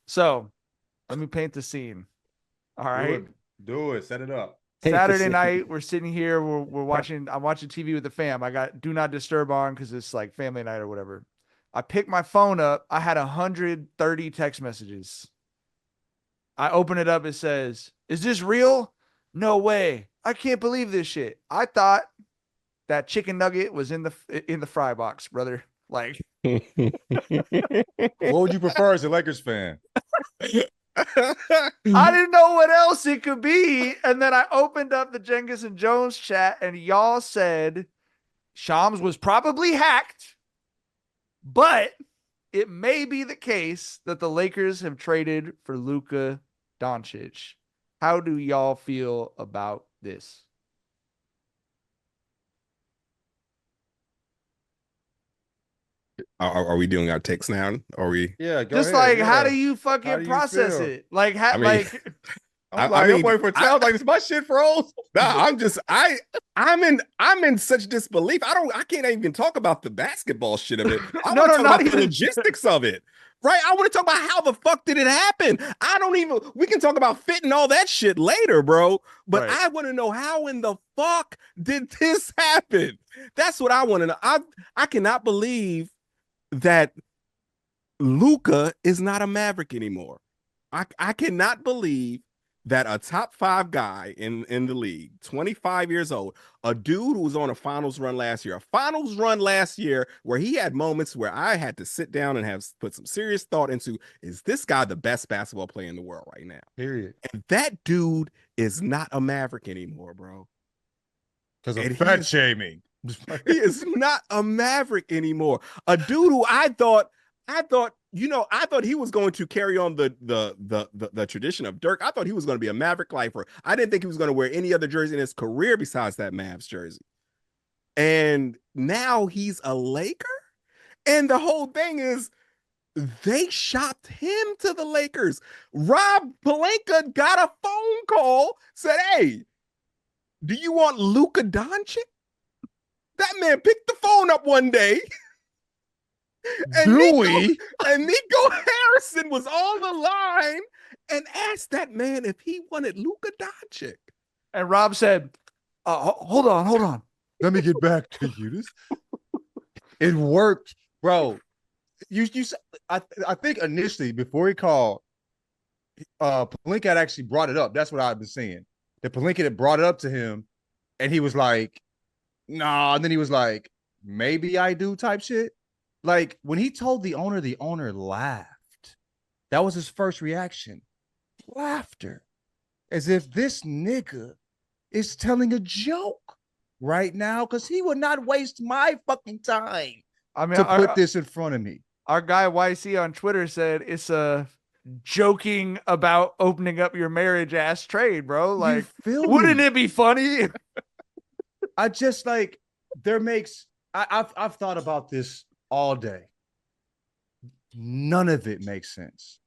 So let me paint the scene. All right. Do it. Set it up. Saturday night, we're sitting here. We're watching. I'm watching TV with the fam. I got do not disturb on because it's like family night or whatever. I pick my phone up. I had 130 text messages. I open it up. It says, "Is this real? No way. I can't believe this shit. I thought that chicken nugget was in the fry box, brother. Like, What would you prefer as a Lakers fan? I didn't know what else it could be. And then I opened up the Jenkins and Jonez chat, and y'all said Shams was probably hacked, but it may be the case that the Lakers have traded for Luka Doncic. How do y'all feel about this? Are we doing our takes now? Are we? Yeah, go just ahead. like, yeah. how do you How fucking do you process feel? it? Like, I mean, like I'm I'm waiting for sound like this. My shit froze. Nah, I'm in such disbelief. I can't even talk about the basketball shit of it. I No, want no, to talk not about the even- logistics of it. Right? I want to talk about how the fuck did it happen? We can talk about fit and all that shit later, bro. But Right. I want to know how in the fuck did this happen? That's what I want to know. I cannot believe that Luka is not a Maverick anymore. I cannot believe that a top 5 guy in the league, 25 years old, a dude who was on a finals run last year where he had moments where I had to sit down and have put some serious thought into, is this guy the best basketball player in the world right now? Period. And that dude is not a Maverick anymore, bro. Because of fat shaming. He is not a Maverick anymore. A dude who I thought he was going to carry on the tradition of Dirk. I thought he was going to be a Maverick lifer. I didn't think he was going to wear any other jersey in his career besides that Mavs jersey. And now he's a Laker. And the whole thing is they shopped him to the Lakers. Rob Pelinka got a phone call, said, "Hey, do you want Luka Doncic?" That man picked the phone up one day. And Nico Harrison was on the line and asked that man if he wanted Luka Doncic. And Rob said, hold on. Let me get back to you. It worked, bro. I think initially before he called, Pelinka had actually brought it up. That's what I've been saying. That Pelinka had brought it up to him, and he was like, "Nah." And then he was like, "Maybe I do," type shit. Like when he told the owner laughed. That was his first reaction. Laughter. As if this nigga is telling a joke right now, because he would not waste my fucking time to put this in front of me. Our guy YC on Twitter said it's a joking about opening up your marriage ass trade, bro. Like, wouldn't it be funny? I just like I've thought about this all day. None of it makes sense.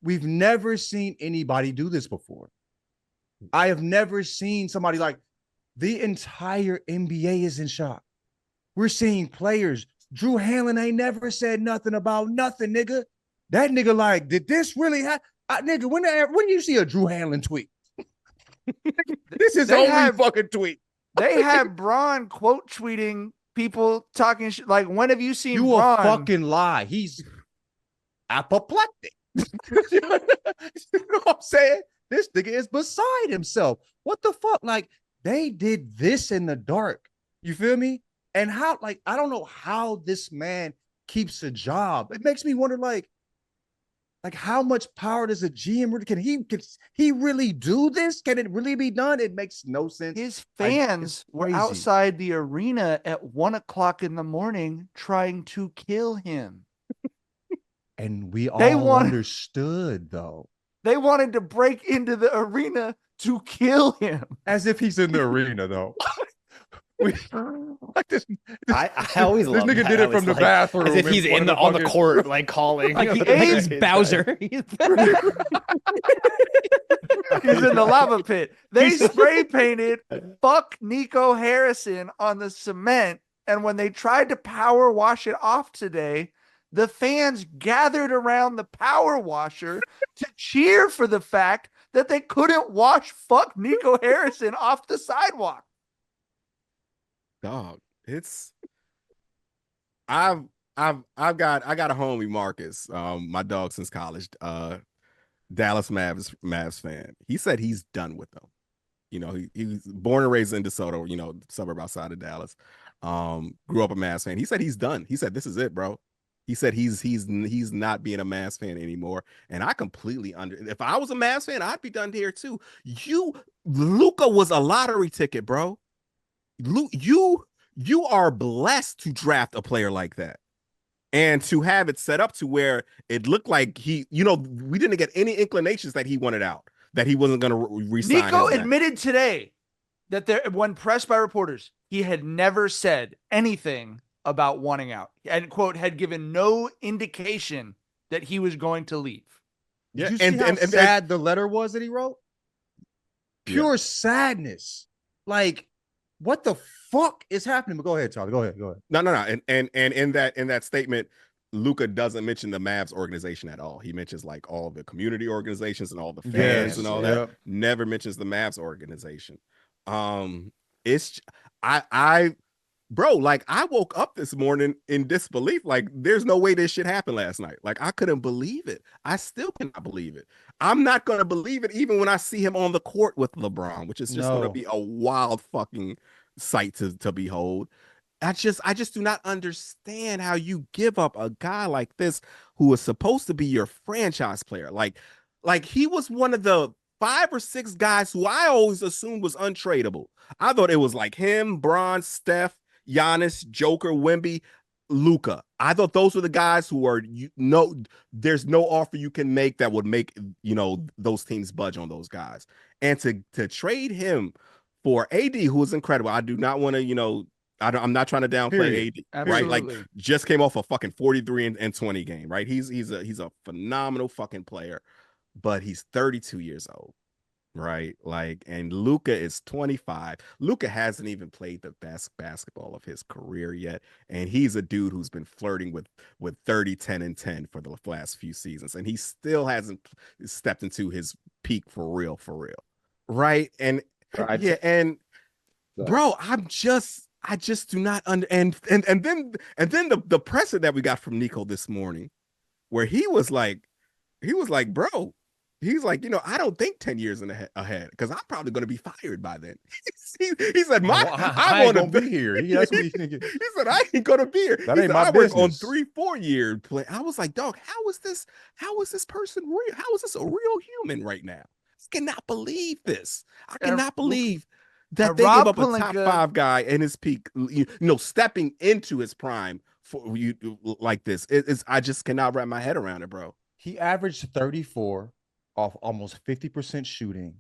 We've never seen anybody do this before. I have never seen somebody like the entire NBA is in shock. We're seeing players. Drew Hanlon ain't never said nothing about nothing, nigga. That nigga like, did this really happen? Nigga, when you see a Drew Hanlon tweet? This is only fucking tweet. They had Braun quote tweeting people talking shit. Like, when have you seen You Braun? a fucking lie. He's apoplectic. You know what I'm saying? This nigga is beside himself. What the fuck? Like, they did this in the dark. You feel me? And how, like, I don't know how this man keeps a job. It makes me wonder, like how much power does a GM really, can he really do this? Can it really be done? It makes no sense. His fans were outside the arena at 1:00 in the morning trying to kill him. And we all understood, though. They wanted to break into the arena to kill him. As if he's in the arena, though. Like this, I always this nigga did it from the bathroom. As if he's on the court, like calling. Like he's Bowser. He's in the lava pit. They spray painted "fuck Nico Harrison" on the cement. And when they tried to power wash it off today, the fans gathered around the power washer to cheer for the fact that they couldn't wash fuck Nico Harrison off the sidewalk. Dog, it's I've I got a homie, Marcus, my dog since college, Dallas Mavs fan. He said he's done with them. You know, he was born and raised in DeSoto, you know, suburb outside of Dallas. Grew up a Mavs fan. He said he's done. He said this is it, bro. He said he's not being a Mavs fan anymore. And I completely if I was a Mavs fan, I'd be done here too. Luka was a lottery ticket, bro. You are blessed to draft a player like that. And to have it set up to where it looked like we didn't get any inclinations that he wanted out, that he wasn't going to resign. Nico admitted today that when pressed by reporters, he had never said anything about wanting out, and quote, had given no indication that he was going to leave. Yeah, Did you see how sad the letter was that he wrote? Pure sadness. Like, what the fuck is happening? But go ahead, Charlie. Go ahead. No. And in that statement, Luka doesn't mention the Mavs organization at all. He mentions like all the community organizations and all the fans and all that. Never mentions the Mavs organization. Bro, like I woke up this morning in disbelief. Like there's no way this shit happened last night. Like I couldn't believe it. I still cannot believe it. I'm not going to believe it even when I see him on the court with LeBron, which is just going to be a wild fucking sight to behold. I just do not understand how you give up a guy like this who is supposed to be your franchise player. Like he was one of the 5 or 6 guys who I always assumed was untradeable. I thought it was like him, Bron, Steph, Giannis, Joker, Wemby, Luka. I thought those were the guys who are, there's no offer you can make that would make, those teams budge on those guys. And to trade him for AD, who is incredible. I do not want to, I'm not trying to downplay AD, Absolutely. right? Like just came off a fucking 43 and 20 game, right? He's a phenomenal fucking player, but he's 32 years old. Right, like, and Luka is 25. Luka hasn't even played the best basketball of his career yet, and he's a dude who's been flirting with 30, 10, and 10 for the last few seasons, and he still hasn't stepped into his peak for real, right? And and bro, I just do not and then the presser that we got from Nico this morning, where he was like, bro. He's like, I don't think 10 years ahead because I'm probably going to be fired by then. he said, I want to be here. That's what he's thinking. He said, I ain't going to be here. That ain't my business. I work on 3-4 year play. I was like, dog, how is this person real? How is this a real human right now? I cannot believe this. I cannot believe that they give up a top 5 guy in his peak, stepping into his prime for you like this. I just cannot wrap my head around it, bro. He averaged 34 off almost 50% shooting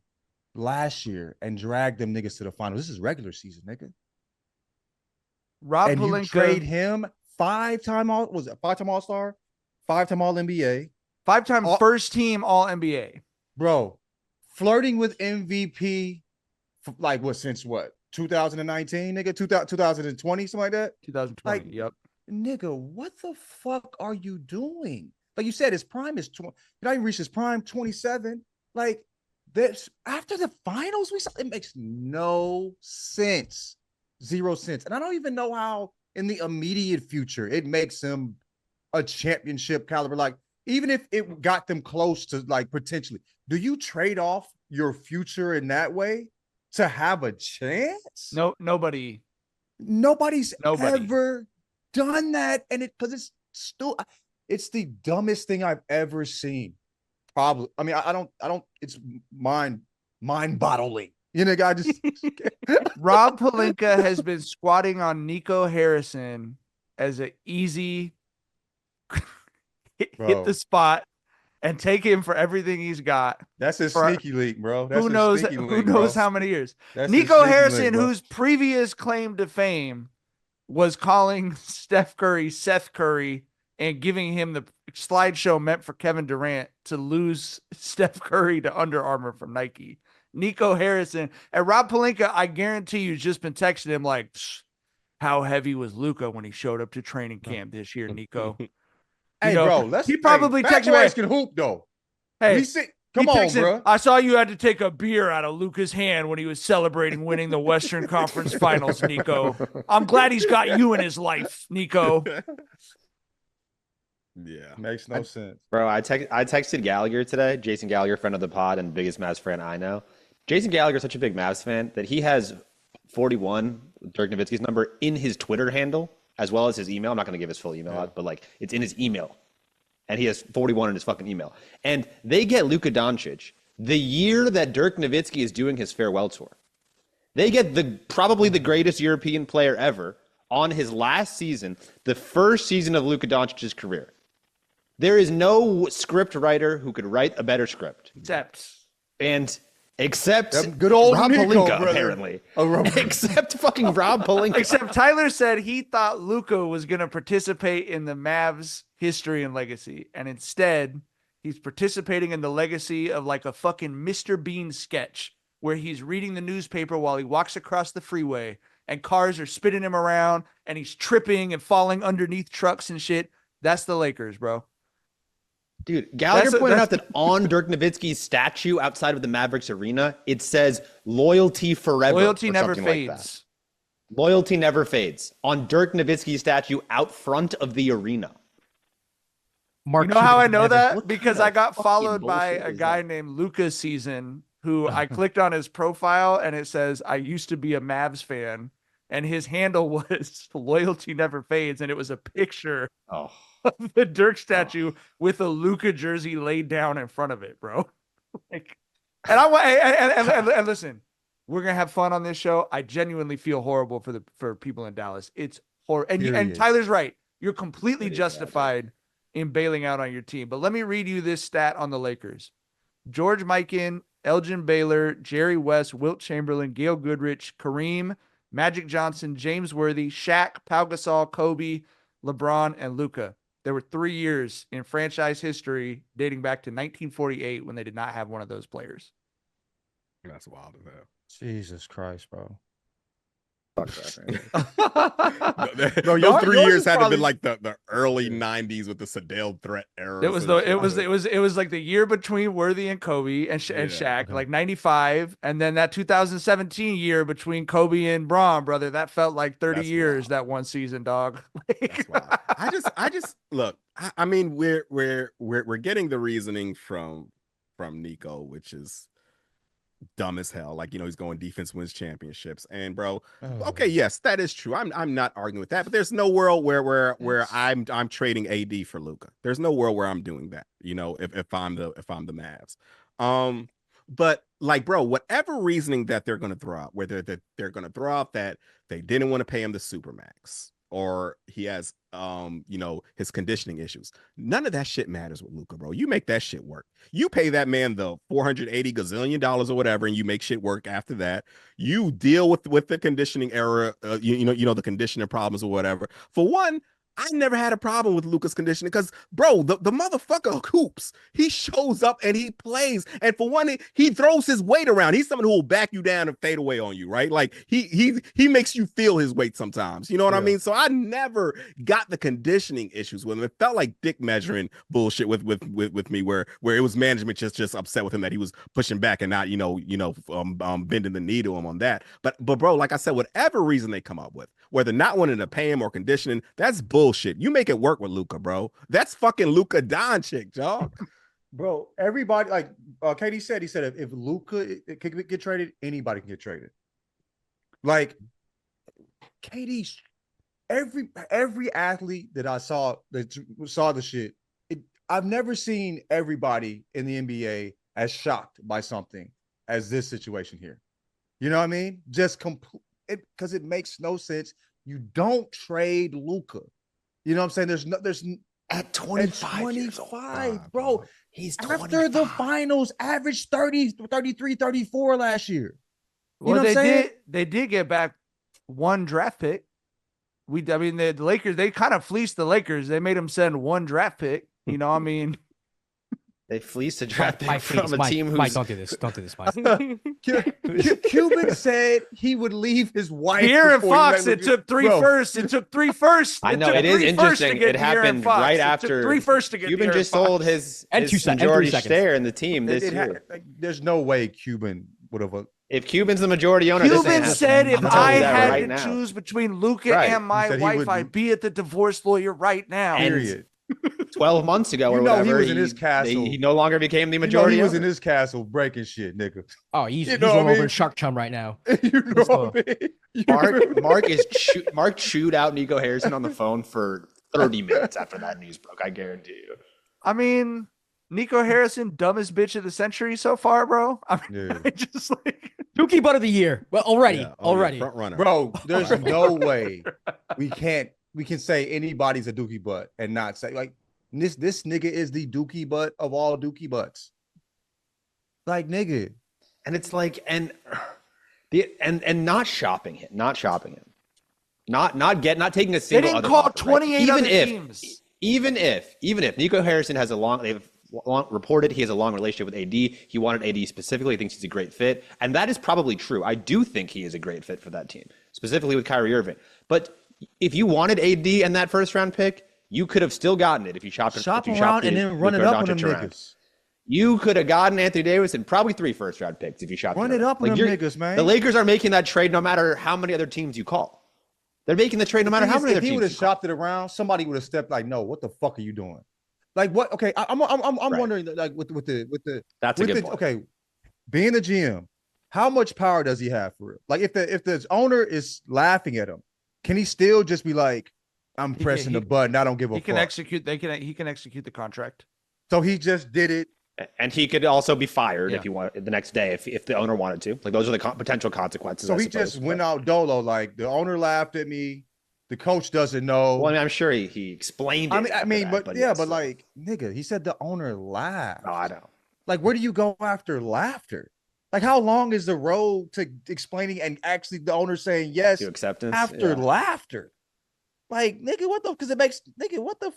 last year and dragged them niggas to the finals. This is regular season, nigga. Rob Pelinka, you trade him 5-time All-Star, 5-time All-NBA, 5-time first team All-NBA. Bro, flirting with MVP since 2019, nigga? 2020, something like that? 2020, yep. Nigga, what the fuck are you doing? Like you said, his prime is 20. Did I even reach his prime? 27. Like this after the finals, it makes no sense. 0 sense. And I don't even know how in the immediate future it makes him a championship caliber. Like, even if it got them close to potentially, do you trade off your future in that way to have a chance? No, nobody's ever done that. And because it's still. It's the dumbest thing I've ever seen. Probably. I mean, I don't, it's mind-boggling. I just Rob Pelinka has been squatting on Nico Harrison as an easy hit the spot and take him for everything he's got. That's his sneaky leak, bro. Who knows how many years? Nico Harrison, whose previous claim to fame was calling Steph Curry Seth Curry and giving him the slideshow meant for Kevin Durant to lose Steph Curry to Under Armour from Nike. Nico Harrison and Rob Pelinka, I guarantee you, just been texting him like, how heavy was Luka when he showed up to training camp this year, Nico? Hey, know, bro, let's. he probably Fat texted me, boys can hoop though. hey, We see. he Come on, texted, bro. I saw you had to take a beer out of Luka's hand when he was celebrating winning the Western Conference Finals, Nico. I'm glad he's got you in his life, Nico. Yeah. Makes no sense. Bro, I texted Gallagher today, Jason Gallagher, friend of the pod and biggest Mavs fan I know. Jason Gallagher is such a big Mavs fan that he has 41, Dirk Nowitzki's number, in his Twitter handle, as well as his email. I'm not going to give his full email out, but like it's in his email. And he has 41 in his fucking email. And they get Luka Doncic the year that Dirk Nowitzki is doing his farewell tour. They get probably the greatest European player ever on his last season, the first season of Luka Doncic's career. There is no script writer who could write a better script. Except good old Rob Nico, Pelinka, brother. apparently. Oh, Except fucking Rob Pelinka. Except Tyler said he thought Luka was going to participate in the Mavs history and legacy. And instead, he's participating in the legacy of like a fucking Mr. Bean sketch where he's reading the newspaper while he walks across the freeway and cars are spitting him around and he's tripping and falling underneath trucks and shit. That's the Lakers, bro. Dude, Gallagher pointed out that on Dirk Nowitzki's statue outside of the Mavericks arena, it says loyalty forever. Loyalty never something like fades. that. Loyalty never fades. On Dirk Nowitzki's statue out front of the arena. You know how I know that? What Because kind I of got fucking followed by bullshit a is guy that? named Luka Season who I clicked on his profile and it says, I used to be a Mavs fan. And his handle was loyalty never fades. And it was a picture Oh. of the Dirk statue with a Luka jersey laid down in front of it, bro. Like, and I want and listen, we're gonna have fun on this show. I genuinely feel horrible for people in Dallas. It's horrible. And Tyler's right. You're completely justified in bailing out on your team. But let me read you this stat on the Lakers. George Mikan, Elgin Baylor, Jerry West, Wilt Chamberlain, Gail Goodrich, Kareem, Magic Johnson, James Worthy, Shaq, Pau Gasol, Kobe, LeBron, and Luka. There were 3 years in franchise history dating back to 1948 when they did not have one of those players. That's wild as hell. Jesus Christ, bro. Fuck that, man. Those y'all- 3 yours years is had to probably- be like the early 90s with the Sedale threat era. It was like the year between Worthy and Kobe and Yeah. Shaq, like 95, and then that 2017 year between Kobe and Braun, brother. That felt like 30 That's years. wild. That one season, dog. That's wild. I just look. I mean, we're getting the reasoning from Nico, which is dumb as hell. Like, he's going defense wins championships, and bro, okay, yes, that is true. I'm not arguing with that, but there's no world where I'm trading AD for Luka. There's no world where I'm doing that. If I'm the Mavs. But like, bro, whatever reasoning that they're going to throw out, whether they're going to throw out that they didn't want to pay him the supermax, or he has his conditioning issues, none of that shit matters with Luka, bro. You make that shit work. You pay that man the $480 gazillion or whatever, and you make shit work after that. You deal with the conditioning error, the conditioning problems or whatever. For one, I never had a problem with Luka's conditioning because, bro, the motherfucker hoops. He shows up and he plays. And for one, he throws his weight around. He's someone who will back you down and fade away on you, right? Like he makes you feel his weight sometimes. You know what I mean? So I never got the conditioning issues with him. It felt like dick measuring bullshit with me, where it was management just upset with him that he was pushing back and not bending the knee to him on that. But bro, like I said, whatever reason they come up with, whether not wanting to pay him or conditioning, that's bullshit. You make it work with Luka, bro. That's fucking Luka Doncic, dog. Bro, everybody, like KD said, he said if Luka can get traded, anybody can get traded. Like KD, every athlete that I saw that saw the shit, I've never seen everybody in the NBA as shocked by something as this situation here. You know what I mean? Just because it makes no sense. You don't trade Luka. You know what I'm saying? There's At 25 years old. bro. He's After the finals, averaged 30, 33, 34 last year. Well, know what I'm saying? they did get back one draft pick. The Lakers, they kind of fleeced the Lakers. They made them send one draft pick. I mean, They fleeced a draft pick Mike, from please, a Mike, team who's. Mike, don't do this. Don't do this, Mike. Cuban said he would leave his wife. De'Aaron before he Fox, let it took three Bro. firsts. It took three firsts. I know, took it is 3 firsts to interesting. get It De'Aaron happened Fox. right It took after 3 firsts to get Cuban De'Aaron just Fox. sold his And 2 majority seconds. share in the team this year. There's no way Cuban would have. If Cuban's the majority owner, this Cuban ain't said happening. if I'm telling I you that had right to now. choose between Luka Right. and my He said he wife, would- I'd be at the divorce lawyer right now. And- Period. 12 months ago or You know he whatever, was in his castle. he no longer became the You know majority he was owner. in his castle breaking shit, nigga. Oh, he's You know what I rolling over mean? in Shark Chum right now. You know what I mean? Mark chewed out Nico Harrison on the phone for 30 minutes after that news broke. I guarantee you. I mean, Nico Harrison, dumbest bitch of the century so far, bro. I mean, Yeah. I just like Dookie butt of the year. Well, already. Yeah. Oh, yeah. Already. Front runner. Bro, there's no way we can say anybody's a dookie butt and not say like this nigga is the dookie butt of all dookie butts. Like nigga. And it's like, and not shopping him, not taking a they single. didn't other call offer, 28 right? other teams. Even if Nico Harrison has they've reported he has a long relationship with AD. He wanted AD specifically. He thinks he's a great fit, and that is probably true. I do think he is a great fit for that team, specifically with Kyrie Irving. But if you wanted AD and that first round pick, you could have still gotten it if you shopped around and then run it up on them niggas. You could have gotten Anthony Davis and probably 3 first round picks if you shopped. Run it up on them niggas, man. The Lakers are making that trade no matter how many other teams you call. They're making the trade no matter how many other If he teams. would have you call. shopped it around, somebody would have stepped like, no, what the fuck are you doing? Like what? Okay, I'm Right. wondering like with the That's a with good the, point. okay, being the GM, how much power does he have for it? Like if the owner is laughing at him, can he still just be like, I'm pressing the button, I don't give a He fuck. can execute. He can execute the contract. So he just did it. And he could also be fired Yeah. if you want the next day if the owner wanted to. Like those are the potential consequences. So I he suppose. just went out dolo. Like the owner laughed at me. The coach doesn't know. Well, I mean, I'm sure he explained it. I mean, after but that, yeah, yes. but like, nigga, he said the owner laughed. No, I know. Like, where do you go after laughter? Like, how long is the road to explaining and actually the owner saying yes To acceptance after yeah. laughter? Like, nigga, what the? Because it makes nigga, what the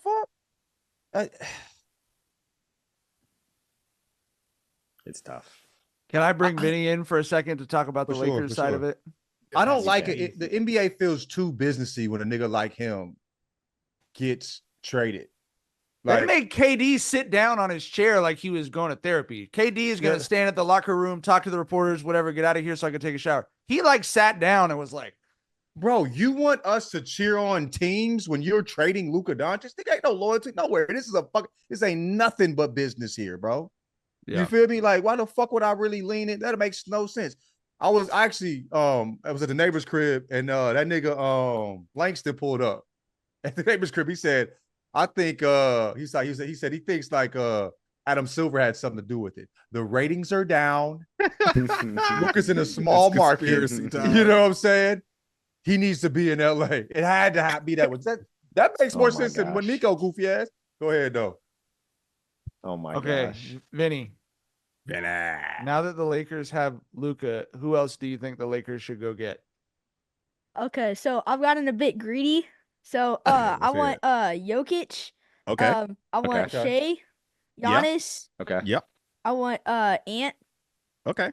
fuck? It's tough. Can I bring Vinny in for a second to talk about the For sure, Lakers for side sure. of it? I don't You like can. it. The NBA feels too businessy when a nigga like him gets traded. They Like, made KD sit down on his chair like he was going to therapy. KD is going to Yeah. stand at the locker room, talk to the reporters, whatever, get out of here so I can take a shower. He like sat down and was like, bro, you want us to cheer on teams when you're trading Luka Doncic? Nigga ain't no loyalty nowhere. This ain't nothing but business here, bro. Yeah. You feel me? Like, why the fuck would I really lean in? That makes no sense. I was actually I was at the neighbor's crib and that nigga Langston pulled up at the neighbor's crib. He said, I think he said he thinks like Adam Silver had something to do with it. The ratings are down. Luka's in a small That's market. conspiracy time. You know what I'm saying? He needs to be in LA. It had to be that way. That makes more Oh my sense than when gosh. Nico goofy ass. Go ahead though. Oh my okay, gosh. Vinny, now that the Lakers have Luka, who else do you think the Lakers should go get? Okay, so I've gotten a bit greedy. So let's I hear want Jokic. Okay. I want Okay. Shea, Yeah. Giannis. Okay. Yep. I want Ant. Okay.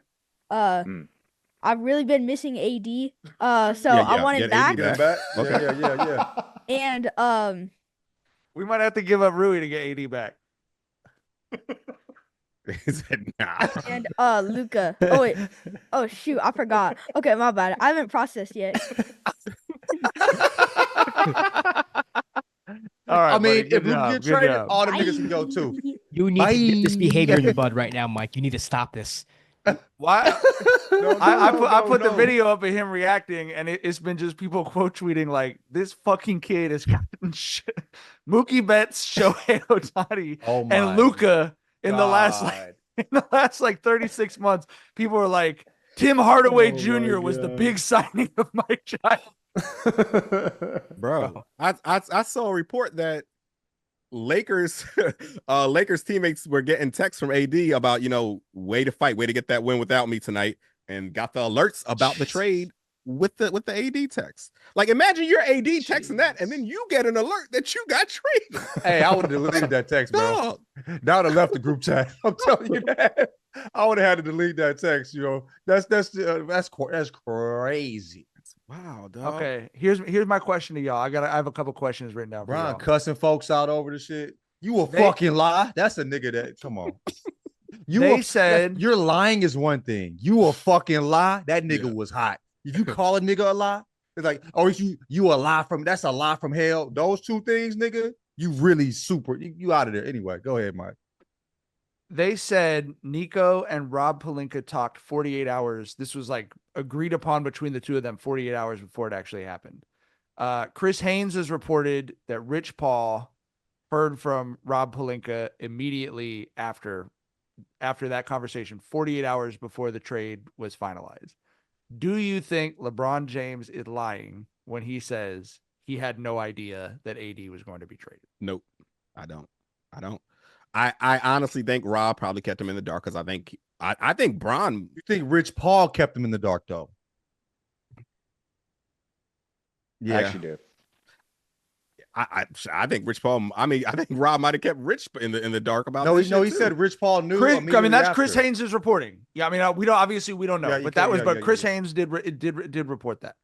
I've really been missing AD. So Yeah, I yeah, want get it back. AD Get him back. Yeah. And We might have to give up Rui to get AD back. He said, nah. and Luka. Oh wait. Oh shoot, I forgot. Okay, my bad. I haven't processed yet. All right, I mean, buddy, good if Luka job, get good traded, job. all the niggas can go too. You need to nip this Bye. behavior in the bud right now, Mike. You need to stop this. Why? No, I put the no. video up of him reacting, and it's been just people quote tweeting like, "This fucking kid has gotten shit." Mookie Betts, Shohei Ohtani, Oh my and Luka in the last God. 36 months. People are like, Tim Hardaway Oh Jr. my was the God. big signing of my child. Bro, I saw a report that Lakers teammates were getting texts from AD about, way to fight, way to get that win without me tonight, and got the alerts about the trade with the AD text. Like, imagine your AD texting that, and then you get an alert that you got traded. Hey, I would have deleted that text, bro. Dog. Now I would have left the group chat. I'm telling you that. I would have had to delete that text. That's crazy. Wow, dog. Okay, here's my question to y'all. I have a couple questions written down for Brian y'all. cussing folks out over the shit. You a fucking lie. That's a nigga that. Come on. You're lying is one thing. You a fucking lie. That nigga was hot. If you call a nigga a lie, it's like, oh, you a lie from. That's a lie from hell. Those two things, nigga. You really super. You out of there anyway. Go ahead, Mike. They said Nico and Rob Pelinka talked 48 hours. This was like agreed upon between the two of them 48 hours before it actually happened. Chris Haynes has reported that Rich Paul heard from Rob Pelinka immediately after that conversation, 48 hours before the trade was finalized. Do you think LeBron James is lying when he says he had no idea that AD was going to be traded? Nope, I don't. I honestly think Rob probably kept him in the dark because I think Bron. You think Rich Paul kept him in the dark though? Yeah, I actually do. I think Rich Paul. I think Rob might have kept Rich in the dark about. No, this he shit said Rich Paul knew. That's Chris Haynes' reporting. Yeah, I mean, we don't know, but Chris Haynes did report that.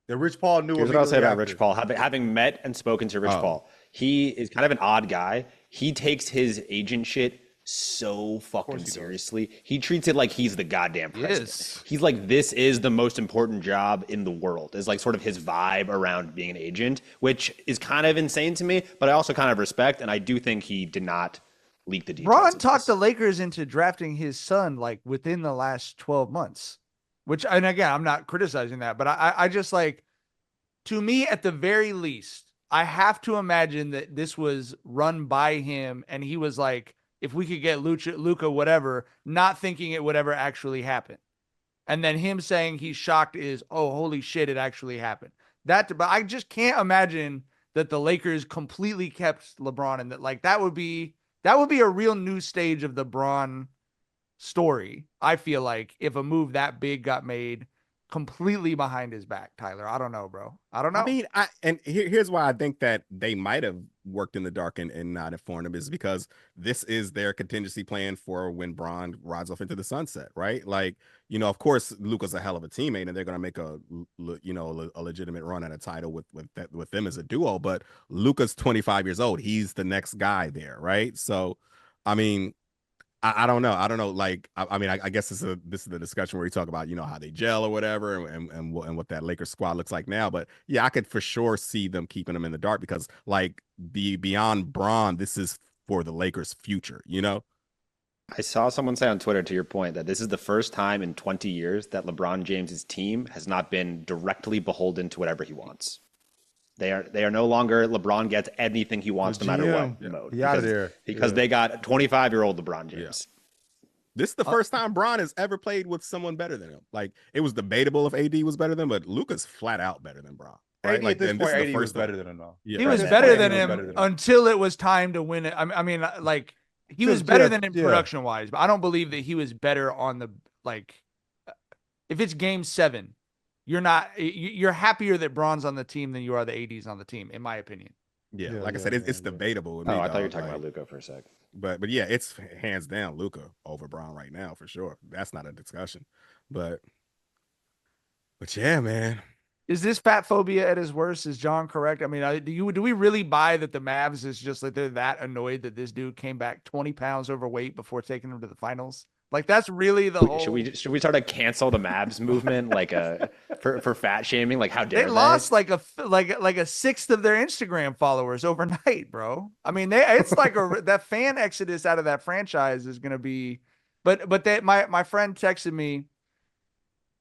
That Rich Paul knew. Here's what I'll say about Rich Paul. Having met and spoken to Rich Paul, he is kind of an odd guy. He takes his agent shit so fucking seriously. He treats it like he's the goddamn president. He's like, this is the most important job in the world, is like sort of his vibe around being an agent, which is kind of insane to me, but I also kind of respect, and I do think he did not leak the details. Bron talked the Lakers into drafting his son like within the last 12 months, which, and again, I'm not criticizing that, but I just like, to me, at the very least, I have to imagine that this was run by him, and he was like, if we could get Luka, whatever, not thinking it would ever actually happen. And then him saying he's shocked is, oh, holy shit, it actually happened. But I just can't imagine that the Lakers completely kept LeBron, and that would be a real new stage of the Bron story. I feel like if a move that big got made completely behind his back, Tyler. I don't know, bro. I don't know. I mean, here's why I think that they might have worked in the dark and not informed him, is because this is their contingency plan for when Bron rides off into the sunset, right? Like, of course, Luka's a hell of a teammate, and they're gonna make a legitimate run at a title with them as a duo. But Luka's 25 years old; he's the next guy there, right? So, I mean, I don't know. Like, I guess this is the discussion where we talk about, how they gel or whatever, and what that Lakers squad looks like now. But yeah, I could for sure see them keeping them in the dark because, like, beyond Bron, this is for the Lakers' future. I saw someone say on Twitter, to your point, that this is the first time in 20 years that LeBron James's team has not been directly beholden to whatever he wants. They are no longer LeBron gets anything he wants, no matter what mode. He out of there. Because they got 25-year-old LeBron James. Yeah. This is the first time Bron has ever played with someone better than him. Like, it was debatable if AD was better than him, but Luka's flat out better than Bron. Right? Like, this point, AD was better than him, though. Yeah, he was better than him until it was time to win it. I mean, like, he was better than him production-wise, but I don't believe that he was better on the, like, if it's game 7, you're happier that Bron's on the team than you are the AD's on the team, in my opinion. Yeah, like I said, it's debatable. With me, I thought you were talking about Luka for a sec. But yeah, it's hands down Luka over Bron right now for sure. That's not a discussion. But yeah, man. Is this fat phobia at its worst? Is John correct? I mean, do we really buy that the Mavs is just like they're that annoyed that this dude came back 20 pounds overweight before taking them to the finals? Like, that's really the whole. Should we start to cancel the Mavs movement, like for fat shaming? Like, how dare they lost like a sixth of their Instagram followers overnight, bro? I mean, it's like that fan exodus out of that franchise is gonna be. But my friend texted me.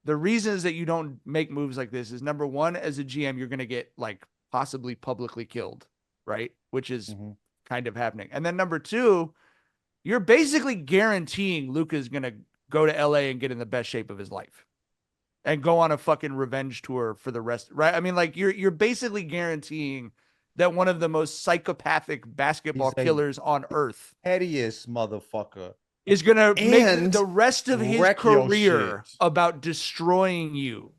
The reasons that you don't make moves like this is, number one, as a GM, you're gonna get like possibly publicly killed, right? Which is kind of happening, and then number two, you're basically guaranteeing Luka's going to go to LA and get in the best shape of his life and go on a fucking revenge tour for the rest. Right. I mean, like, you're basically guaranteeing that one of the most psychopathic basketball killers on earth, hideous motherfucker, is going to make the rest of his career about destroying you.